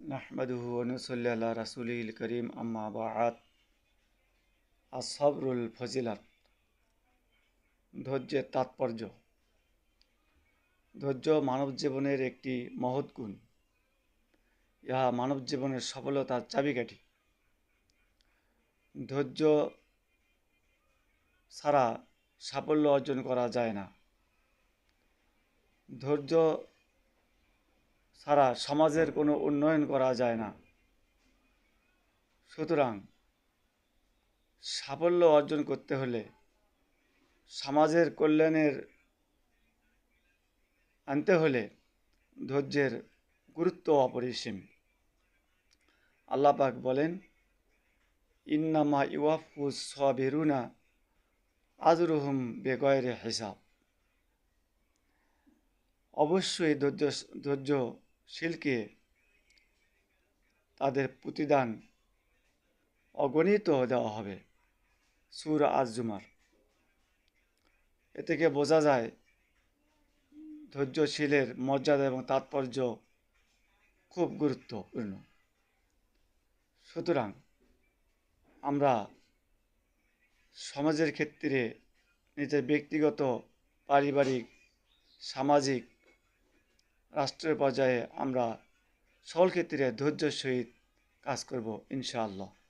নাহমাদুহু ওয়া নুসাল্লি আলা রাসূলিল কারীম আম্মা বা'দ। আসসাবরুল ফজিলাত, ধৈর্যের তাৎপর্য। ধৈর্য মানব জীবনের একটি মহৎ গুণ। ইহা মানব জীবনের সফলতার চাবিকাঠি। ধৈর্য ছাড়া সাফল্য অর্জন করা যায় না। ধৈর্য ছাড়া সমাজের কোনো উন্নয়ন করা যায় না। সুতরাং সাফল্য অর্জন করতে হলে সমাজের কল্যাণের আনতে হলে ধৈর্যের গুরুত্ব অপরিসীম। আল্লাহ পাক বলেন, ইন্নামা ইউয়াফুস সাবিরুনা আজরুহুম বেগয়রে হিসাব। অবশ্যই ধৈর্যশীলকে তাদের প্রতিদান অগণিত দেওয়া হবে। সূরা আজ-জুমার। এ থেকে বোঝা যায় ধৈর্যশীলের মর্যাদা এবং তাৎপর্য খুব গুরুত্বপূর্ণ। সুতরাং আমরা সমাজের ক্ষেত্রে, নিজের ব্যক্তিগত, পারিবারিক, সামাজিক, রাষ্ট্রের পর্যায়ে আমরা সকল ক্ষেত্রে ধৈর্যের সহিত কাজ করব ইনশাআল্লাহ।